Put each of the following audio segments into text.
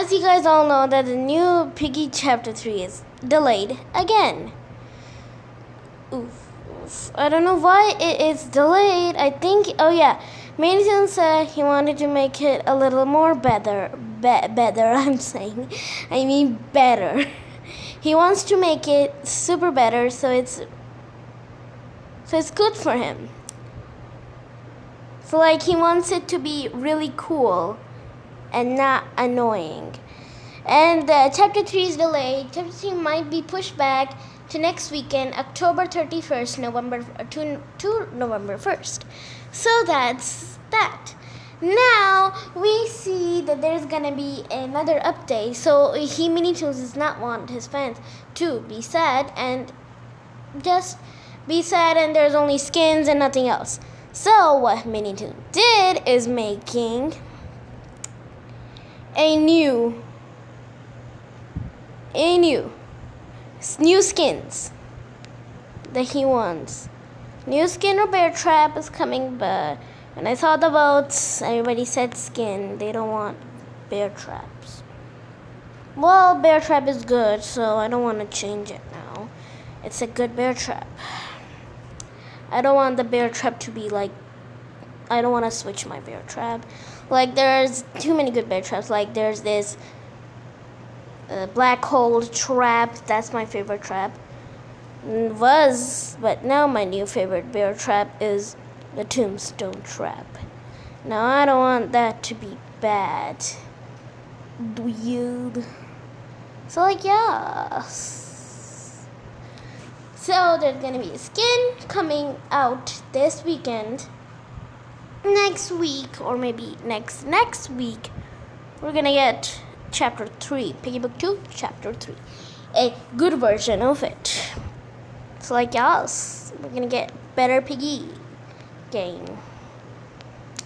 as you guys all know, that the new Piggy Chapter 3 is delayed again. Oof. I don't know why it is delayed. I think, Mason said he wanted to make it a little more better. Better. He wants to make it super better, so it's good for him. So he wants it to be really cool and not annoying. And Chapter 3 is delayed. Chapter 3 might be pushed back to next weekend, October 31st, to November 1st. So that's that. Now we see that there's gonna be another update. So Mini Toons does not want his fans to be sad and just be sad, and there's only skins and nothing else. So what Mini Toons did is making new skins that he wants. New skin or bear trap is coming, but when I saw the votes, everybody said skin. They don't want bear traps. Well, bear trap is good, so I don't want to change it now. It's a good bear trap. I don't want the bear trap to be I don't want to switch my bear trap. There's too many good bear traps. There's this black hole trap. That's my favorite trap. But now my new favorite bear trap is the tombstone trap. Now I don't want that to be bad. Weird. So So there's gonna be a skin coming out this weekend. Next week, or maybe next week, we're gonna get Chapter 3, Piggy Book 2, Chapter 3. A good version of it. So we're gonna get better Piggy game.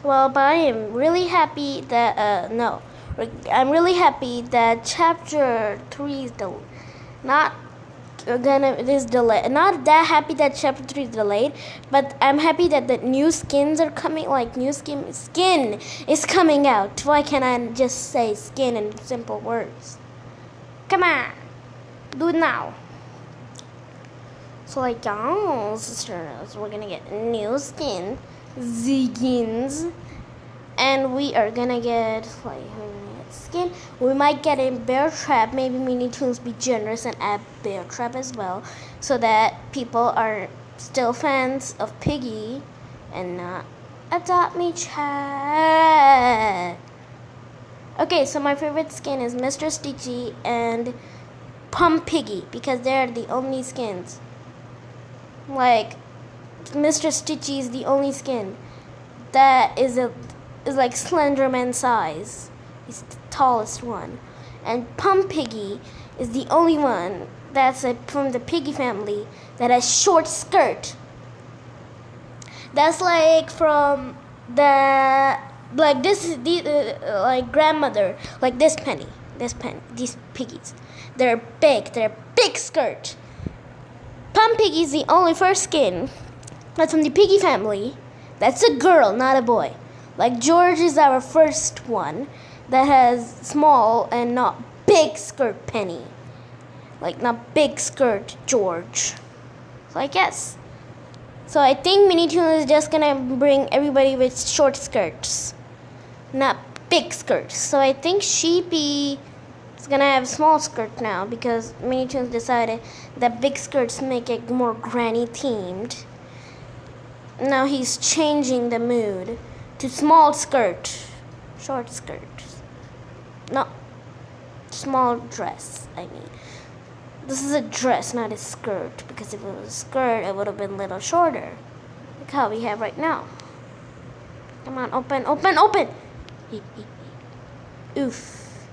Well, but I am really happy that, I'm really happy that Chapter 3 is delayed. Not that happy that Chapter 3 is delayed, but I'm happy that the new skins are coming. New skin is coming out. Why can't I just say skin in simple words? Come on, do it now. So sisters, we're gonna get new skins, and we are gonna get skin. We might get a bear trap. Maybe Mini Toons be generous and add bear trap as well, so that people are still fans of Piggy and not adopt me chat. Okay, so my favorite skin is Mr. Stitchy and Pump Piggy, because they're the only skins. Mr. Stitchy is the only skin that is Slenderman size. He's the tallest one. And Pump Piggy is the only one that's from the Piggy family that has short skirt. That's from the grandmother, these piggies. They're big skirt. Pump Piggy is the only first skin that's from the Piggy family that's a girl, not a boy. George is our first one that has small and not big skirt Penny. Not big skirt George. So yes. So I think Mini Toons is just gonna bring everybody with short skirts, not big skirts. So I think Sheepy is gonna have small skirt now, because Mini Toons decided that big skirts make it more granny themed. Now he's changing the mood to small skirt, short skirt. No, small dress, This is a dress, not a skirt, because if it was a skirt, it would have been a little shorter. Like how we have right now. Come on, open. Oof.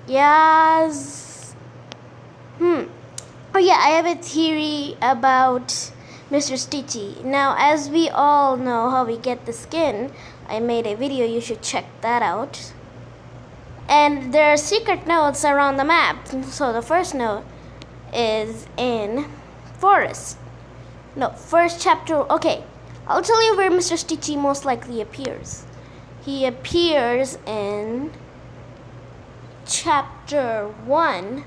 Yes. Oh yeah, I have a theory about Mr. Stitchy. Now, as we all know how we get the skin, I made a video, you should check that out. And there are secret notes around the map. So the first note is in forest. No, first chapter. Okay, I'll tell you where Mr. Stitchy most likely appears. He appears in chapter 1,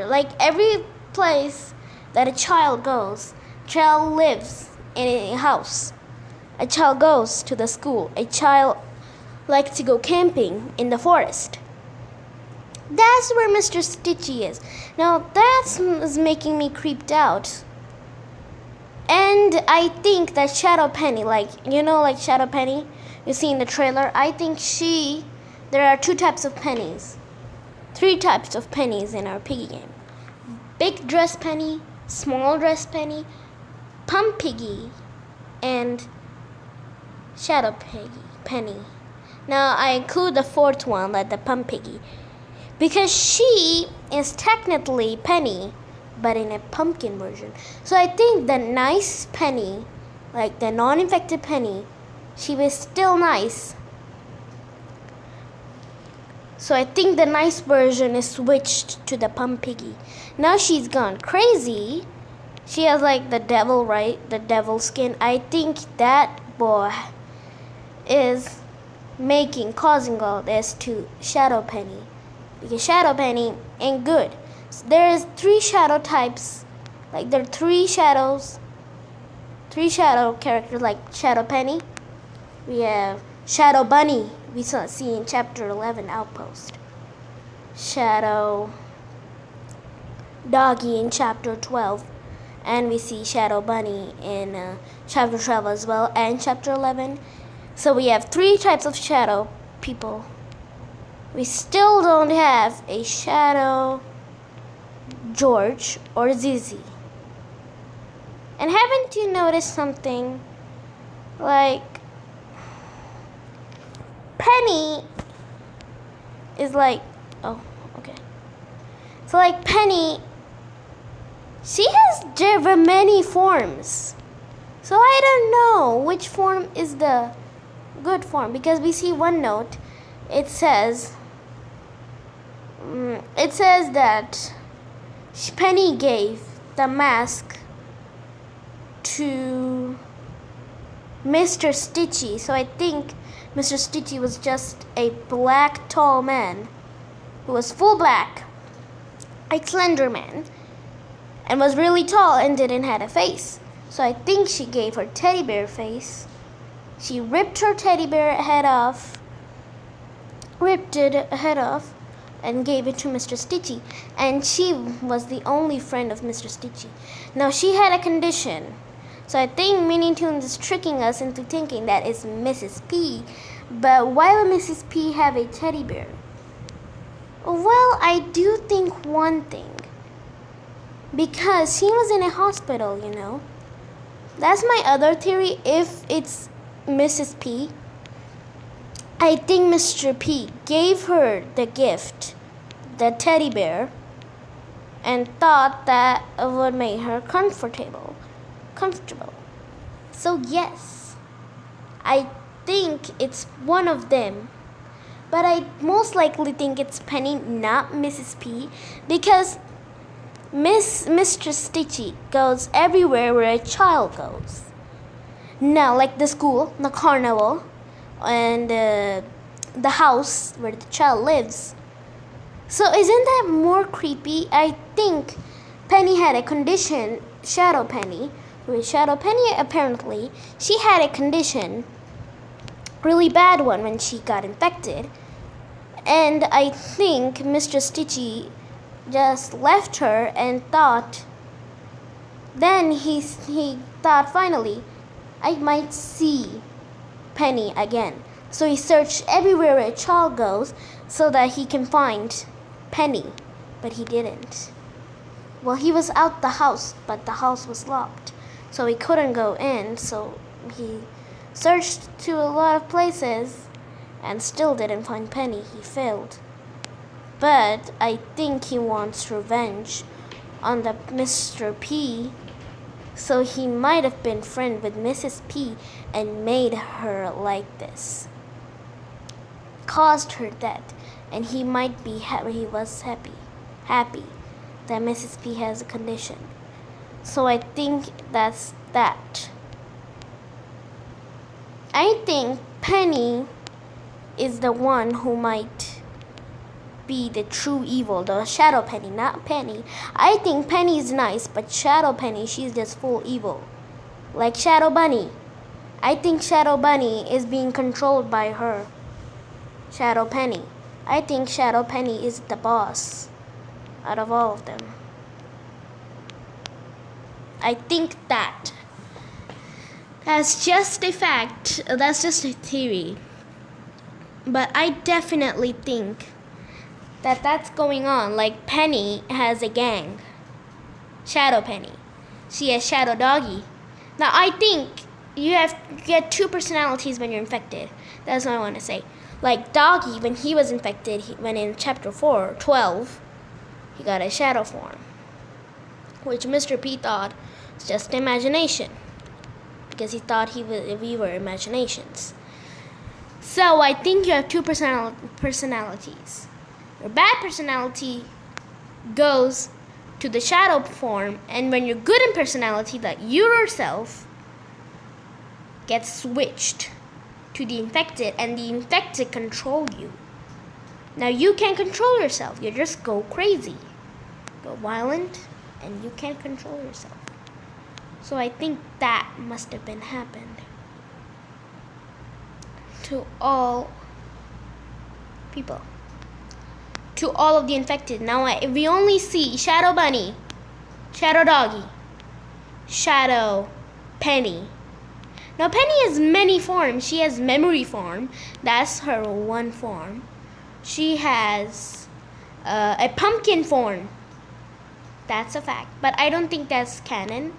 like every place that a child goes, child lives in a house. A child goes to the school. A child likes to go camping in the forest. That's where Mr. Stitchy is. Now that's making me creeped out. And I think that Shadow Penny, like Shadow Penny, you see in the trailer, I think there are 2 types of pennies. 3 types of pennies in our piggy game. Big dress penny, small dress penny, Pump Piggy, and Shadow Penny. Now I include the 4th one, like the Pump Piggy, because she is technically Penny, but in a pumpkin version. So I think the nice Penny, like the non-infected Penny, she was still nice. So I think the nice version is switched to the Pump Piggy. Now she's gone crazy. She has like the devil, right? The devil skin. I think that boy is causing all this to Shadow Penny, because Shadow Penny ain't good. So there is 3 shadow types, like there are 3 shadow characters, like Shadow Penny. We have Shadow Bunny, we see in chapter 11 Outpost. Shadow Doggy in chapter 12, and we see Shadow Bunny in chapter 12 as well, and chapter 11. So we have 3 types of shadow people. We still don't have a Shadow George or Zizi. And haven't you noticed something? Like, Penny is like, oh, okay. So like Penny, she has many forms. So I don't know which form is the good form, because we see one note. It says that Penny gave the mask to Mr. Stitchy. So I think Mr. Stitchy was just a black tall man who was full black, like Slender Man, and was really tall and didn't have a face. So I think she gave her teddy bear face. She ripped her teddy bear head off, and gave it to Mr. Stitchy. And she was the only friend of Mr. Stitchy. Now she had a condition. So I think Minnie Toons is tricking us into thinking that it's Mrs. P. But why would Mrs. P have a teddy bear? Well, I do think one thing. Because she was in a hospital, That's my other theory. If it's Mrs. P, I think Mr. P gave her the gift, the teddy bear, and thought that it would make her comfortable. So yes, I think it's one of them. But I most likely think it's Penny, not Mrs. P, because Mr. Stitchy goes everywhere where a child goes. Now, like the school, the carnival, and the house where the child lives. So isn't that more creepy? I think Penny had a condition, Shadow Penny. With Shadow Penny, apparently, she had a condition, really bad one, when she got infected. And I think Mr. Stitchy just left her and thought, then he thought finally, I might see Penny again. So he searched everywhere a child goes so that he can find Penny, but he didn't. Well, he was out the house, but the house was locked, so he couldn't go in. So he searched to a lot of places and still didn't find Penny. He failed. But I think he wants revenge on the Mr. P, so he might have been friends with Mrs. P and made her like this, caused her death, and he might be he was happy that Mrs. P has a condition. So I think that's that. I think Penny is the one who might be the true evil, the Shadow Penny, not Penny. I think Penny's nice, but Shadow Penny, she's just full evil. Like Shadow Bunny. I think Shadow Bunny is being controlled by her. Shadow Penny. I think Shadow Penny is the boss out of all of them. I think that. That's just a fact. That's just a theory. But I definitely think that that's going on. Like Penny has a gang. Shadow Penny. She has Shadow Doggy. Now I think you get two personalities when you're infected. That's what I want to say. Like Doggy, when he was infected, when in chapter 12, he got a shadow form. Which Mr. P thought was just imagination. Because he thought we were imaginations. So I think you have two personalities. Your bad personality goes to the shadow form, and when you're good in personality, that you yourself gets switched to the infected, and the infected control you. Now you can't control yourself. You just go crazy, go violent, and you can't control yourself. So I think that must have been happened to all people, to all of the infected. Now we only see Shadow Bunny, Shadow Doggy, Shadow Penny. Now Penny has many forms. She has memory form. That's her one form. She has a pumpkin form. That's a fact. But I don't think that's canon.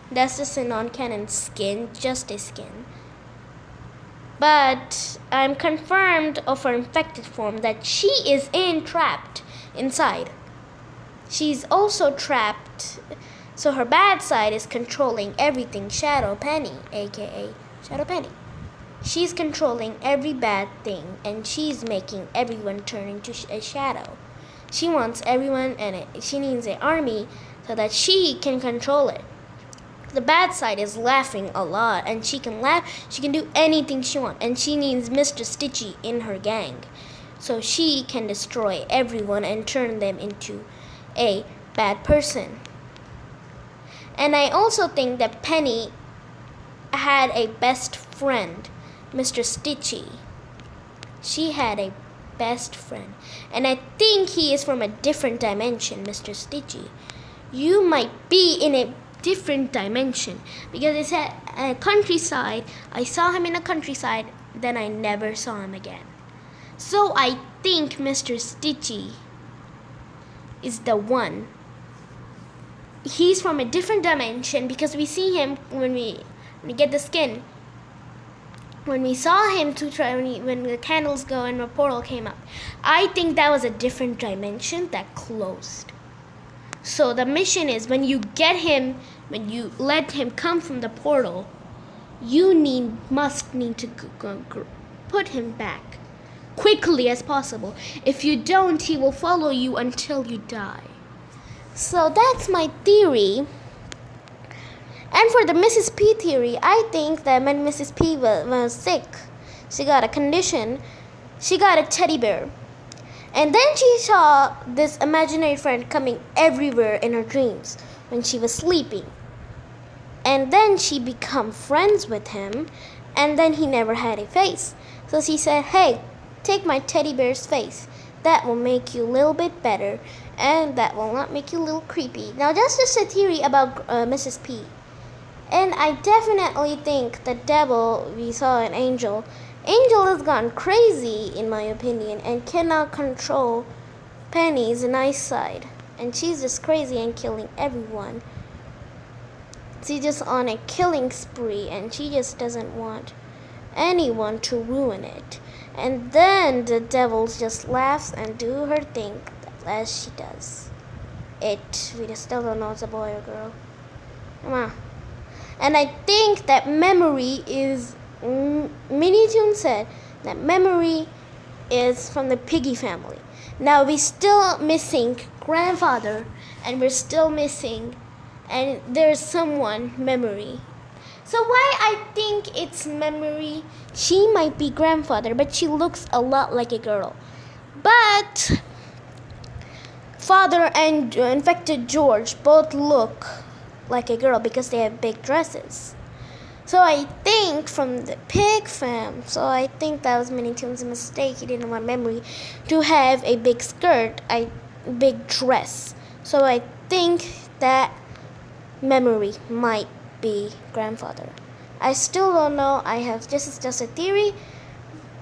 That's just a non-canon skin, just a skin. But I'm confirmed of her infected form that she is trapped inside. She's also trapped. So her bad side is controlling everything. Shadow Penny, aka Shadow Penny. She's controlling every bad thing, and she's making everyone turn into a shadow. She wants everyone, and she needs an army so that she can control it. The bad side is laughing a lot, and she can laugh. She can do anything she wants, and she needs Mr. Stitchy in her gang, so she can destroy everyone and turn them into a bad person. And I also think that Penny had a best friend, Mr. Stitchy. She had a best friend. And I think he is from a different dimension, Mr. Stitchy. You might be in a different dimension, because it's at a countryside. I saw him in a countryside, then I never saw him again. So I think Mr. Stitchy is the one. He's from a different dimension, because we see him when we get the skin. When we saw him when the candles go and the portal came up, I think that was a different dimension that closed. So the mission is, when you get him, when you let him come from the portal, you must need to put him back quickly as possible. If you don't, he will follow you until you die. So that's my theory. And for the Mrs. P theory, I think that when Mrs. P was sick, she got a condition, she got a teddy bear. And then she saw this imaginary friend coming everywhere in her dreams when she was sleeping. And then she became friends with him, and then he never had a face. So she said, hey, take my teddy bear's face. That will make you a little bit better, and that will not make you a little creepy. Now that's just a theory about Mrs. P. And I definitely think the devil, we saw an angel. Angel has gone crazy, in my opinion, and cannot control Penny's nice side. And she's just crazy and killing everyone. She's just on a killing spree, and she just doesn't want anyone to ruin it. And then the devil just laughs and do her thing as she does. We just still don't know it's a boy or girl. Come on. And I think that memory is, Minnie Toon said that memory is from the Piggy family. Now we're still missing grandfather, and we're still missing, and there's someone memory. So why I think it's memory, she might be grandfather, but she looks a lot like a girl. But father and infected George both look like a girl because they have big dresses. So I think from the pig fam, so I think that was Mini Toon's mistake. He didn't want Memory to have a big skirt, a big dress. So I think that Memory might be grandfather. I still don't know. This is just a theory,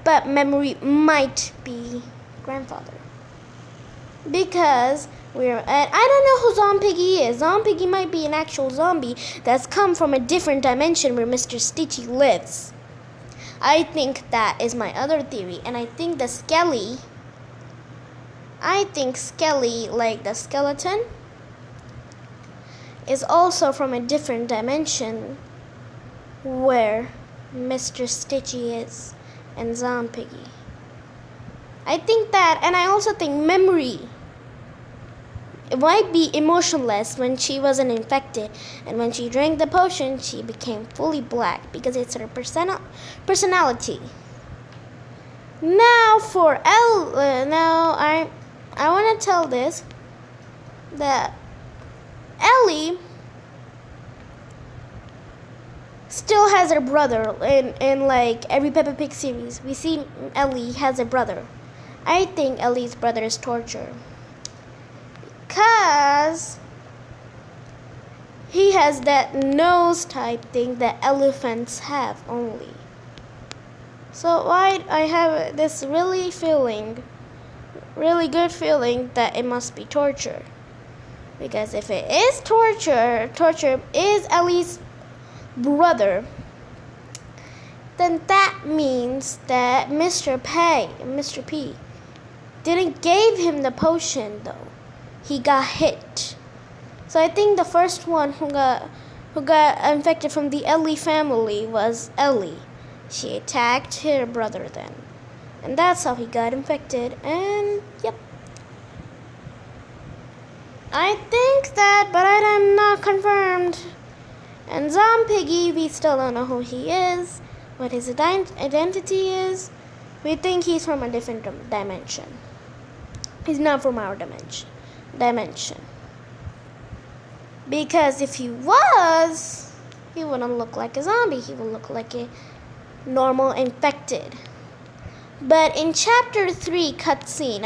but Memory might be grandfather. Because I don't know who Zombie Piggy is. Zombie Piggy might be an actual zombie that's come from a different dimension where Mr. Stitchy lives. I think that is my other theory. And I think Skelly, like the skeleton, is also from a different dimension where Mr. Stitchy is and Zombie Piggy. I think that, and I also think Memory, it might be emotionless when she wasn't infected, and when she drank the potion, she became fully black because it's her personality. Now for I want to tell this that Ellie still has her brother in like every Peppa Pig series. We see Ellie has a brother. I think Ellie's brother is Torture. Because he has that nose type thing that elephants have only. So I have this really good feeling that it must be Torture. Because if it is Torture is Ellie's brother, then that means that Mr. P didn't give him the potion though. He got hit. So I think the first one who got infected from the Ellie family was Ellie. She attacked her brother then. And that's how he got infected. And yep. I think that, but I'm not confirmed. And Zombie Piggy, we still don't know who he is, what his identity is. We think he's from a different dimension. He's not from our dimension. Because if he was, he wouldn't look like a zombie. He would look like a normal infected. But in chapter 3 cutscene,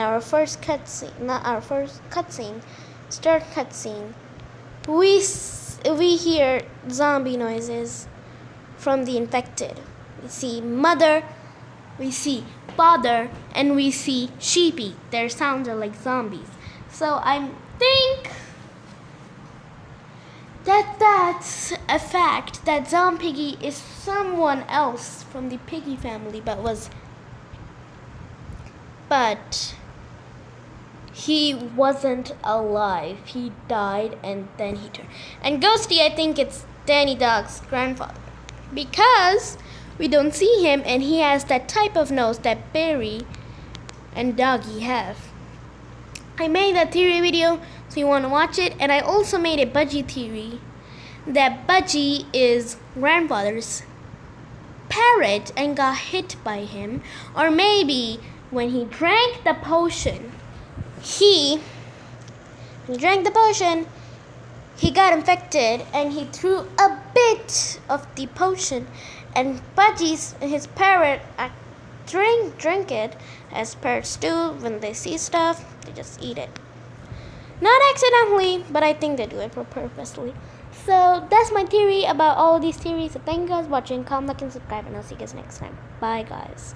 start cutscene, we hear zombie noises from the infected. We see mother, we see father, and we see sheepy. Their sounds are like zombies. So I think that that's a fact, that Zombie Piggy is someone else from the Piggy family, but he wasn't alive. He died and then he turned. And Ghosty, I think it's Danny Dog's grandfather, because we don't see him and he has that type of nose that Barry and Doggy have. I made that theory video, so you want to watch it. And I also made a Budgie theory that Budgie is grandfather's parrot and got hit by him. Or maybe when he drank the potion, he got infected and he threw a bit of the potion, and his parrot drink it, as parrots do when they see stuff. They just eat it. Not accidentally, but I think they do it purposely. So that's my theory about all of these theories. So thank you guys for watching. Comment, like, and subscribe, and I'll see you guys next time. Bye, guys.